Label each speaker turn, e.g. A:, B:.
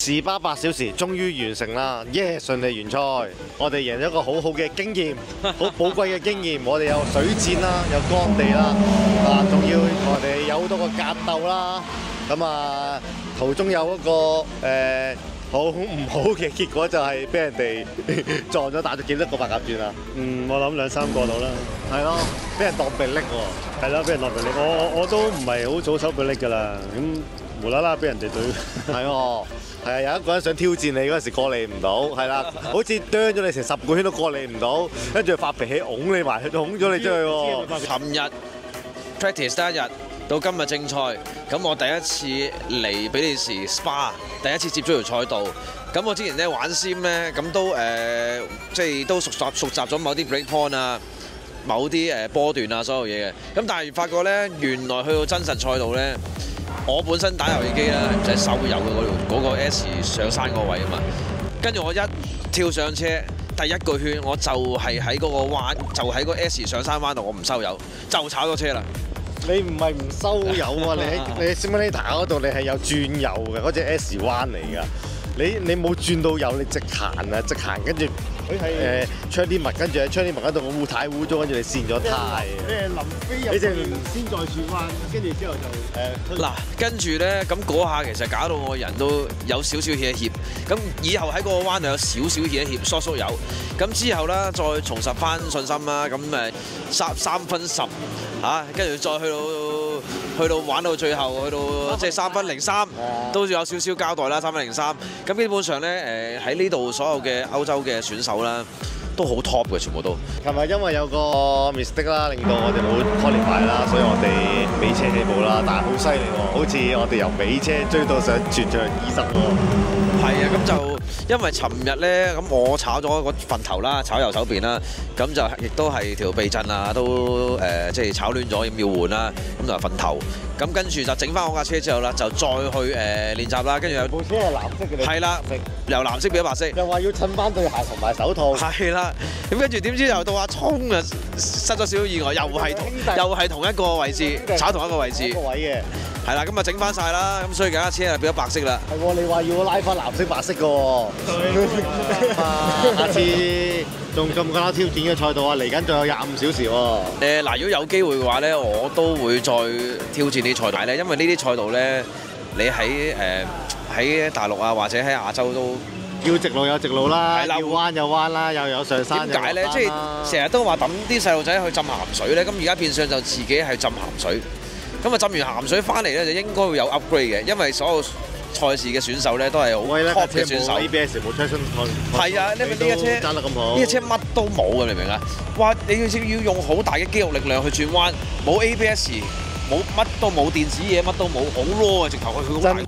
A: 士巴8小時終於完成啦，耶！順利完賽，我哋贏咗一個好好嘅經驗，好寶貴嘅經驗。我哋有水戰啦，有乾地啦，仲要我哋有好多個格鬥啦。咁啊，途中有一個好唔好嘅結果就係俾人哋撞咗，打咗幾多個白鴿轉啊？
B: 我諗2、3個到啦。
A: 係咯，俾人當臂力喎。
B: 係啦，俾人當臂力。我都唔係好早收臂力㗎啦。咁無啦啦俾人哋對。
A: 係喎。係啊，有一個人想挑戰你嗰陣時過你唔到，係啦，好似啄咗你成10個圈都過你唔到，跟住發脾氣擁你埋，擁咗你出去喎。
C: 尋日 practice 得1日，到今日正賽，咁我第一次嚟比利時 SPA， 第一次接觸條賽道。咁我之前咧玩 sim 咧，咁都即係都熟習咗某啲 break point 啊，某啲波段啊，所有嘢嘅。咁但係發覺咧，原來去到真實賽道咧。我本身打遊戲機啦，係唔使收油嘅嗰個 S 上山嗰位啊嘛。跟住我一跳上車，第一個圈我就係喺嗰個彎，就喺個 S 上山彎度，我唔收油，就炒咗車啦。
A: 你唔係唔收油啊？你喺 Simulator 嗰度，你係有轉油嘅，嗰隻 S 彎嚟㗎。你冇轉到油，你直行啊，直行跟住佢係槍啲物，跟住喺槍啲物嗰度我太污糟，跟住你跣咗胎。
B: 你係臨飛入去先再轉彎，跟住之後就
C: 嗱，跟住咧咁嗰下其實搞到我人都有少少怯一怯。咁以後喺嗰個彎度有少少怯一怯，縮油。咁之後啦，再重拾翻信心啦。咁3分10嚇，跟住再去到玩到最後，去到即係3分03，都有少少交代啦。3分03。咁基本上咧，喺呢度所有嘅歐洲嘅選手啦，都好 top 嘅，全部都。
A: 琴日因為有個 mistake 啦，令到我哋冇 qualify 啦，所以我哋尾車起步啦，但係好犀利喎，好似我哋由尾車追到上全場20喎。
C: 係啊，咁就因為尋日咧，咁我炒咗個份頭啦，炒右手邊啦，咁就亦都係條避震啊，都即係炒亂咗，要換啦，咁就係份頭。咁跟住就整翻我架車之後啦，就再去練習啦，跟住
A: 部車係藍色嘅，
C: 係啦，由藍色變咗白色，
A: 又話要襯翻對鞋同埋手套，
C: 係啦。咁跟住點知又到阿聰啊，失咗少少意外，又係同一個位置，炒同一個位置，
A: 個位嘅，
C: 係啦，咁啊整翻晒啦，咁所以架車啊變咗白色啦。
A: 係喎，你話要我拉翻藍色白色嘅喎，下次仲咁唔夠膽挑戰嘅賽道啊？嚟緊仲有25小時喎。
C: 嗱，如果有機會嘅話咧，我都會再挑戰啲賽道咧，因為呢啲賽道咧，你喺大陸啊，或者喺亞洲都
A: 要直路有直路啦，要彎有彎啦，又有上山。
C: 點解咧？即係成日都話抌啲細路仔去浸鹹水咧，咁而家變相就自己係浸鹹水。咁啊浸完鹹水翻嚟咧，就應該會有 upgrade 嘅，因為所有賽事嘅選手咧都係好 top 嘅選手。
A: ABS 冇 traction control。
C: 係啊，因為呢架車
A: 揸得咁好，
C: 呢架車乜都冇嘅，明唔明啊？哇！你要用好大嘅肌肉力量去轉彎，冇 ABS，冇乜都冇電子嘢，乜都冇，好 raw 啊！直頭佢好難。